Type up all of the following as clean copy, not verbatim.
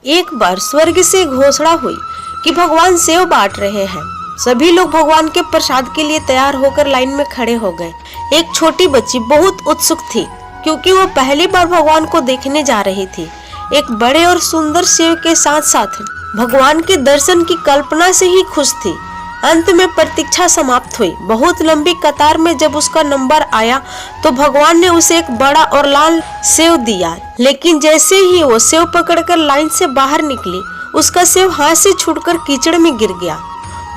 एक बार स्वर्ग से घोषणा हुई कि भगवान सेव बांट रहे हैं। सभी लोग भगवान के प्रसाद के लिए तैयार होकर लाइन में खड़े हो गए। एक छोटी बच्ची बहुत उत्सुक थी क्योंकि वो पहली बार भगवान को देखने जा रही थी। एक बड़े और सुंदर सेव के साथ साथ भगवान के दर्शन की कल्पना से ही खुश थी। अंत में प्रतीक्षा समाप्त हुई। बहुत लंबी कतार में जब उसका नंबर आया तो भगवान ने उसे एक बड़ा और लाल सेव दिया, लेकिन जैसे ही वो सेव पकड़कर लाइन से बाहर निकली, उसका सेव हाथ से छूटकर कीचड़ में गिर गया।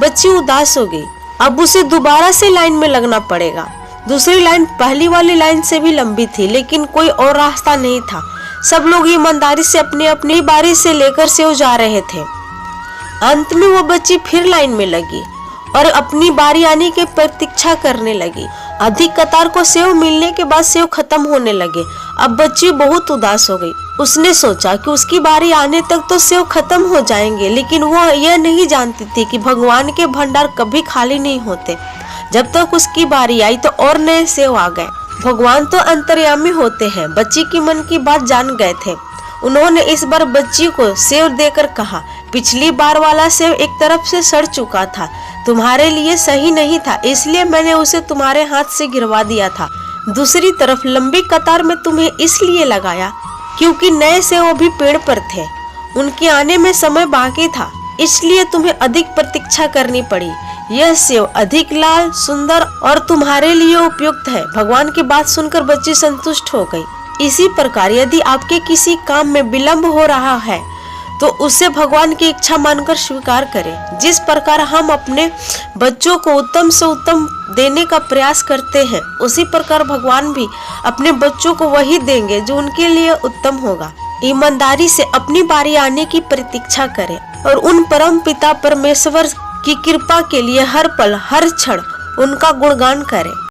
बच्ची उदास हो गई। अब उसे दोबारा से लाइन में लगना पड़ेगा। दूसरी लाइन पहली वाली लाइन से भी लंबी थी, लेकिन कोई और रास्ता नहीं था। सब लोग ईमानदारी से अपनी अपनी बारी से लेकर सेव जा रहे थे। अंत में वो बच्ची फिर लाइन में लगी और अपनी बारी आने की प्रतीक्षा करने लगी। अधिक कतार को सेव मिलने के बाद सेव खत्म होने लगे। अब बच्ची बहुत उदास हो गई। उसने सोचा कि उसकी बारी आने तक तो सेव खत्म हो जाएंगे, लेकिन वो यह नहीं जानती थी कि भगवान के भंडार कभी खाली नहीं होते। जब तक उसकी बारी आई तो और नए सेव आ गए। भगवान तो अंतर्यामी होते हैं। बच्ची की मन की बात जान गए थे। उन्होंने इस बार बच्ची को सेव देकर कहा, पिछली बार वाला सेव एक तरफ से सड़ चुका था, तुम्हारे लिए सही नहीं था, इसलिए मैंने उसे तुम्हारे हाथ से गिरवा दिया था। दूसरी तरफ लंबी कतार में तुम्हें इसलिए लगाया क्योंकि नए सेव अभी पेड़ पर थे, उनके आने में समय बाकी था, इसलिए तुम्हें अधिक प्रतीक्षा करनी पड़ी। यह सेव अधिक लाल, सुंदर और तुम्हारे लिए उपयुक्त है। भगवान की बात सुनकर बच्ची संतुष्ट हो गई। इसी प्रकार यदि आपके किसी काम में विलंब हो रहा है तो उसे भगवान की इच्छा मानकर स्वीकार करें। जिस प्रकार हम अपने बच्चों को उत्तम से उत्तम देने का प्रयास करते हैं, उसी प्रकार भगवान भी अपने बच्चों को वही देंगे जो उनके लिए उत्तम होगा। ईमानदारी से अपनी बारी आने की प्रतीक्षा करें और उन परम पिता परमेश्वर की कृपा के लिए हर पल हर क्षण उनका गुणगान करें।